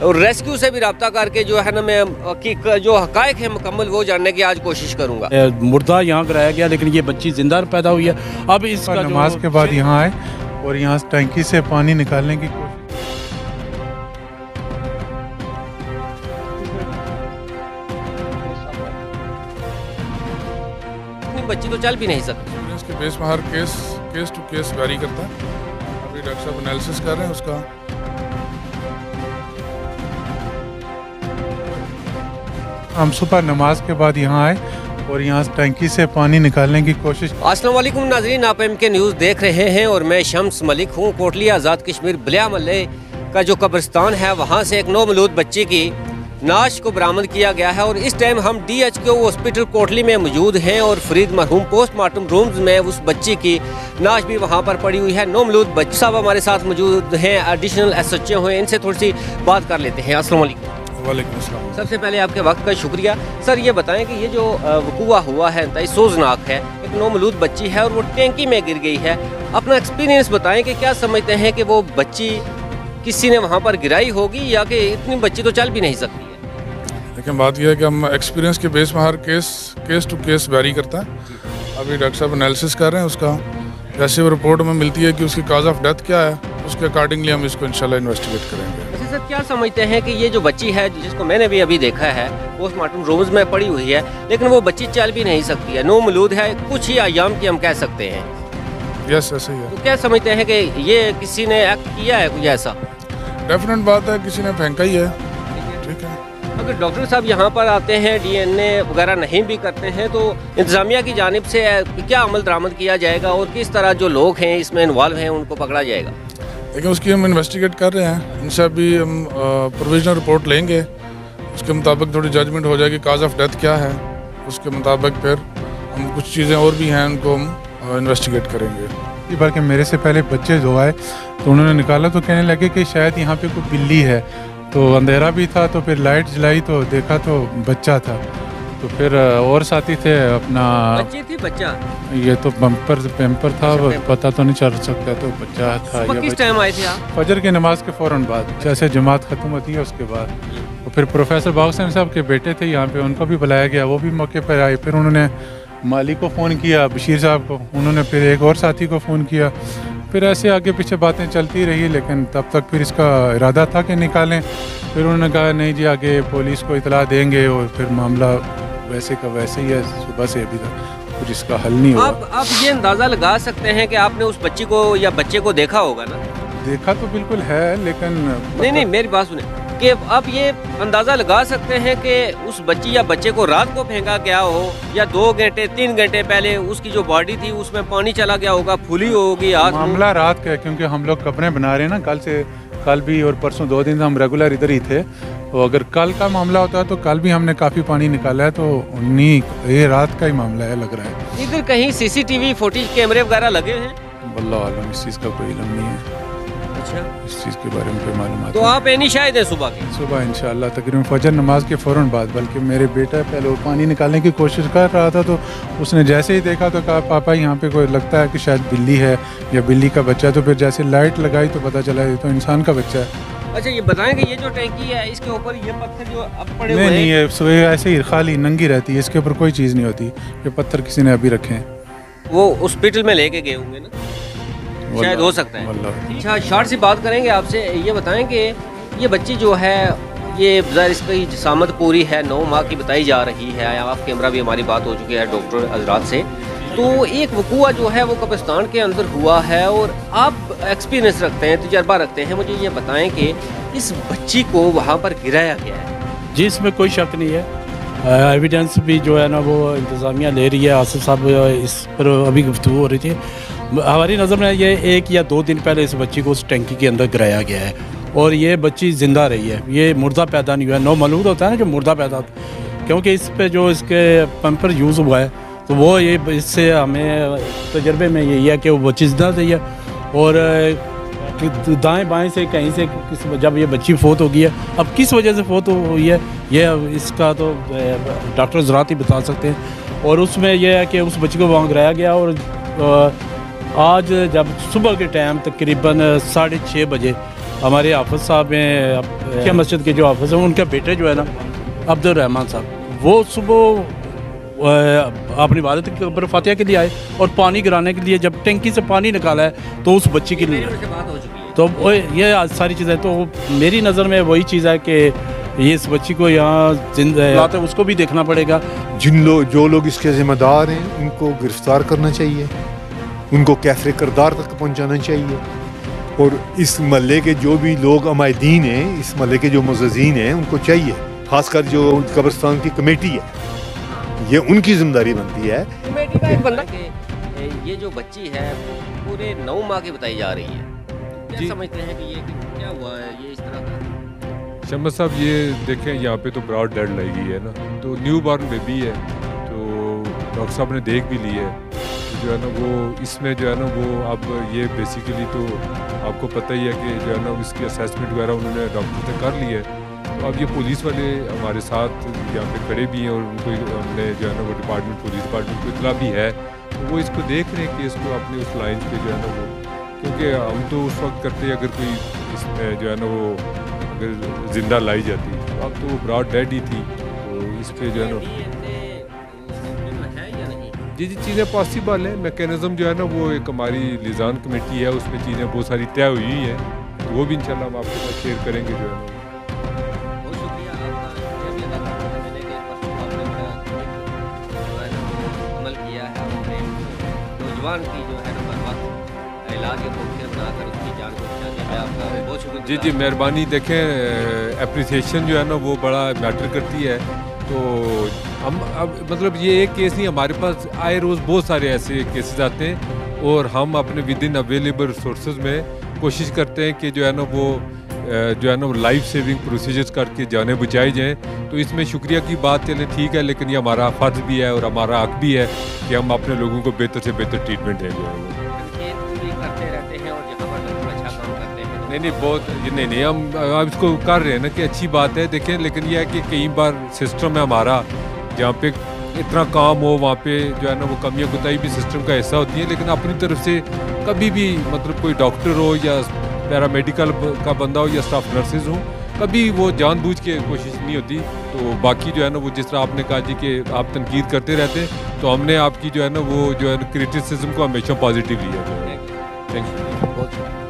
और रेस्क्यू से भी रब्ता करके जो है ना मैं जो हकायक है मुकम्मल वो जानने की आज कोशिश करूँगा। मुर्दा यहाँ कराया गया लेकिन ये बच्ची जिंदा पैदा हुई है। अब इसका नमाज के बाद यहाँ आए और यहाँ टैंकी से पानी निकालने की कोशिश। बच्ची तो चल भी नहीं सकती। इसके बेस में हर केस टू केस वेरी करता है। अभी डॉक्टर साहब एनालिसिस कर रहे हैं उसका। हम सुबह नमाज के बाद यहाँ आए और यहाँ टैंकी से पानी निकालने की कोशिश। अस्सलाम वालेकुम नाज़रीन, आप MK न्यूज़ देख रहे हैं और मैं शम्स मलिक हूँ। कोटलिया आज़ाद कश्मीर बलिया महल्ले का जो कब्रिस्तान है वहाँ से एक नौमौलूद बच्ची की नाश को बरामद किया गया है और इस टाइम हम DHQ हॉस्पिटल कोटली में मौजूद हैं और फरीद मरहूम पोस्टमार्टम रूम्स में उस बच्ची की नाश भी वहाँ पर पड़ी हुई है। नौमौलूद बच्ची साहब हमारे साथ मौजूद हैं, एडिशनल SHO हैं, इनसे थोड़ी सी बात कर लेते हैं। अस्सलाम वालेकुम। वालेकुम अस्सलाम। सबसे पहले आपके वक्त का शुक्रिया। सर ये बताएं कि ये जो वक़ूआ हुआ है इंतहाई सोजनाक है, एक नौमौलूद बच्ची है और वो टैंकी में गिर गई है। अपना एक्सपीरियंस बताएं कि क्या समझते हैं कि वो बच्ची किसी ने वहाँ पर गिराई होगी या कि इतनी बच्ची तो चल भी नहीं सकती है। लेकिन बात यह है कि हम एक्सपीरियंस के बेस में हर केस टू केस वेरी करता है। अभी डॉक्टर साहब एनालिसिस कर रहे हैं उसका। जैसे वो रिपोर्ट में मिलती है कि उसकी काज ऑफ डेथ क्या है, उसके अकॉर्डिंगली हम इसको इंशाल्लाह इन्वेस्टिगेट करेंगे। अच्छा सर, क्या समझते हैं कि ये जो बच्ची है जिसको मैंने भी अभी देखा है पोस्टमार्टम रूम्स में पड़ी हुई है, लेकिन वो बच्ची चल भी नहीं सकती है, नौमौलूद है, कुछ ही अयाम की हम कह सकते हैं। यस ऐसे ही है। तो क्या समझते हैं कि ये किसी ने एक्ट किया है कुछ ऐसा? डेफिनेट बात है, किसी ने फेंका ही है। ठीक है। अगर डॉक्टर साहब यहाँ पर आते हैं, DNA वगैरह नहीं भी करते हैं, तो इंतज़ामिया की जानिब से क्या अमल दरामद किया जाएगा और किस तरह जो लोग हैं इसमें इन्वॉल्व हैं उनको पकड़ा जाएगा? लेकिन उसकी हम इन्वेस्टिगेट कर रहे हैं। इनसे अभी हम प्रोविजनल रिपोर्ट लेंगे, उसके मुताबिक थोड़ी जजमेंट हो जाएगी काज ऑफ डेथ क्या है, उसके मुताबिक फिर हम कुछ चीज़ें और भी हैं उनको हम इन्वेस्टिगेट करेंगे। बल्कि मेरे से पहले बच्चे जो आए तो उन्होंने निकाला तो कहने लगे कि शायद यहाँ पे कोई बिल्ली है, तो अंधेरा भी था तो फिर लाइट जलाई तो देखा तो बच्चा था। तो फिर और साथी थे अपना बच्ची थी बच्चा, ये तो पैम्पर था, पता तो नहीं चल सकता, तो बच्चा था। किस टाइम आए थे आप? फजर की नमाज के फ़ौरन बाद, जैसे जमात ख़त्म होती है उसके बाद। तो फिर प्रोफेसर बाउसम साहब के बेटे थे यहाँ पे, उनको भी बुलाया गया, वो भी मौके पर आए। फिर उन्होंने माली को फ़ोन किया, बशीर साहब को, उन्होंने फिर एक और साथी को फ़ोन किया। फिर ऐसे आगे पीछे बातें चलती रही, लेकिन तब तक फिर इसका इरादा था कि निकालें। फिर उन्होंने कहा नहीं जी आगे पुलिस को इतला देंगे, और फिर मामला वैसे का वैसे ही है। सुबह से अभी तक कुछ इसका हल नहीं हुआ। आप ये अंदाज़ा लगा सकते हैं कि आपने उस बच्ची को या बच्चे को देखा होगा ना? देखा तो बिल्कुल है, लेकिन नहीं मेरी बात सुने कि आप ये अंदाज़ा लगा सकते हैं कि उस बच्ची या बच्चे को रात को फेंका गया हो या 2 घंटे 3 घंटे पहले उसकी जो बॉडी थी उसमें पानी चला गया होगा, फूली होगी। आज मामला रात का है क्योंकि हम लोग कब्रें बना रहे हैं ना, कल भी और परसों 2 दिन हम रेगुलर इधर ही थे। तो अगर कल का मामला होता है तो कल भी हमने काफ़ी पानी निकाला है, तो ये रात का ही मामला है लग रहा है। इधर कहीं CCTV फुटेज कैमरे वगैरह लगे हैं? वल्लाह आलम, इस चीज़ का कोई इल्म नहीं है। अच्छा, इस चीज़ के बारे में कोई मालूम। तो आप एनी शायद है सुबह इंशाल्लाह तकरीबन फजर नमाज के फ़ौरन बाद। बल्कि मेरे बेटा पहले वो पानी निकालने की कोशिश कर रहा था, तो उसने जैसे ही देखा तो कहा पापा यहाँ पे कोई लगता है कि शायद बिल्ली है या बिल्ली का बच्चा है। तो फिर जैसे लाइट लगाई तो पता चला ये तो इंसान का बच्चा है। अच्छा, ये बताएं कि ये जो टैंकी है इसके ऊपर ये पत्थर जो अब पड़े हुए हैं? नहीं, ये सुबह ऐसे ही खाली नंगी रहती है, इसके ऊपर कोई चीज़ नहीं होती। ये पत्थर किसी ने अभी रखे हैं, वो हॉस्पिटल में लेके गए होंगे ना, शायद हो सकता है। अच्छा, शॉर्ट सी बात करेंगे आपसे, ये बताएं कि ये बच्ची जो है ये ज़ाहिर इसकी जिसामत पूरी है, 9 माह की बताई जा रही है। आप कैमरा भी हमारी बात हो चुकी है डॉक्टर हजरात से। तो एक वकूआ जो है वो कब्रिस्तान के अंदर हुआ है और आप एक्सपीरियंस रखते हैं, तजर्बा रखते हैं, मुझे ये बताएं कि इस बच्ची को वहाँ पर गिराया गया है? जी, इसमें कोई शक नहीं है। एविडेंस भी जो है ना वो इंतज़ामिया ले रही है। आसिफ साहब इस पर अभी गुफ्तगू हो रही थी। हमारी नज़र में ये 1 या 2 दिन पहले इस बच्ची को उस टैंकी के अंदर गिराया गया है और ये बच्ची ज़िंदा रही है। ये मुर्दा पैदा नहीं हुआ है। नौमौलूद होता है ना जो मुर्दा पैदा होता है, क्योंकि इस पे जो इसके पैम्पर यूज़ हुआ है, तो वो ये इससे हमें तजर्बे में यही है कि वो बच्ची ज़िंदा रही है। और दाएं बाएं से कहीं से जब ये बच्ची फोत हो गई है, अब किस वजह से फोत हुई है ये इसका तो डॉक्टर ज़रात ही बता सकते हैं। और उसमें यह है कि उस बच्ची को वहाँ गिराया गया और आज जब सुबह के टाइम तकरीबन 6:30 बजे हमारे हाफिज साहब हैं, क्या मस्जिद के जो हाफिज हैं, उनका बेटे जो है ना अब्दुल रहमान साहब, वो सुबह अपनी इबादत की कब्र फातिहा के लिए आए और पानी गिराने के लिए जब टैंकी से पानी निकाला है तो उस बच्ची के लिए बात हो चुकी है। तो ये सारी चीज़ें, तो मेरी नज़र में वही चीज़ है कि ये इस बच्ची को यहाँ जिंदा लाते उसको भी देखना पड़ेगा। जो लोग इसके ज़िम्मेदार हैं उनको गिरफ्तार करना चाहिए, उनको कैफरे किरदार तक पहुँचाना चाहिए, और इस महल्ले के जो भी लोग अमायदीन हैं, इस महल्ले के जो मुअज़्ज़िज़ीन हैं, उनको चाहिए, खासकर जो कब्रिस्तान की कमेटी है, ये उनकी जिम्मेदारी बनती है। कमेटी का एक बंदा कि ये जो बच्ची है पूरे 9 माह की बताई जा रही है, क्या समझते हैं कि ये क्या हुआ है, ये इस तरह का? शम्स साहब, ये देखें यहाँ पे तो ब्रॉड डेड लाई गई है ना, तो न्यू बॉर्न बेबी है, तो डॉक्टर साहब ने देख भी ली है, तो जो है ना वो इसमें जो है ना वो अब ये बेसिकली तो आपको पता ही है कि जो है ना इसकी असेसमेंट वगैरह उन्होंने डॉक्टर से कर ली है। तो अब ये पुलिस वाले हमारे साथ यहाँ पे खड़े भी हैं और उनको हमने जो है ना वो पुलिस डिपार्टमेंट को इतला भी है, तो वो इसको देख रहे हैं कि इसको अपने उस लाइन पे जो है ना वो, क्योंकि हम तो उस वक्त करते हैं अगर कोई इसमें जो है ना वो अगर ज़िंदा लाई जाती, तो अब तो वो ब्रॉड डेड ही थी, तो इस पर जो है ना जी चीज़ें पॉसिबल हैं। मैकेनिज़्म जो है ना वो एक हमारी लिजान कमेटी है, उसमें चीज़ें बहुत सारी तय हुई हुई हैं, तो वो भी इंशाल्लाह हम आपके साथ शेयर करेंगे जो है ना। बहुत शुक्रिया आपका, अमल किया है आपने नौजवान की जो है ना बर वक्त इलाज या मुमकिन बनाकर उसकी जान को बचाने में आपका बहुत शुक्रिया। जी मेहरबानी। देखें एप्रिसिएशन जो है ना वो बड़ा मैटर करती है, तो हम अब मतलब ये एक केस नहीं, हमारे पास आए रोज़ बहुत सारे ऐसे केसेस आते हैं और हम अपने विद इन अवेलेबल रिसोर्सेज में कोशिश करते हैं कि जो है ना वो लाइफ सेविंग प्रोसीजर्स करके जाने बचाई जाएँ। तो इसमें शुक्रिया की बात चले ठीक है, लेकिन ये हमारा फ़र्ज़ भी है और हमारा हक भी है कि हम अपने लोगों को बेहतर से बेहतर ट्रीटमेंट दें जो है वो। करते रहते हैं और जहाँ पर लोग अच्छा काम करते हैं नहीं बहुत नहीं हम इसको कर रहे हैं ना कि अच्छी बात है। देखें लेकिन यह है कि कई बार सिस्टम है हमारा जहाँ पे इतना काम हो, वहाँ पे जो है ना वो कमियाँ कुताही भी सिस्टम का हिस्सा होती है, लेकिन अपनी तरफ से कभी भी मतलब कोई डॉक्टर हो या पैरामेडिकल का बंदा हो या स्टाफ नर्सेज हो, कभी वो जानबूझ के कोशिश नहीं होती। तो बाकी जो है ना वो जिस तरह आपने कहा जी कि आप तनकीद करते रहते हैं, तो हमने आपकी जो है ना वो जो है क्रिटिसिज्म को हमेशा पॉजिटिव लिया है। Thank you.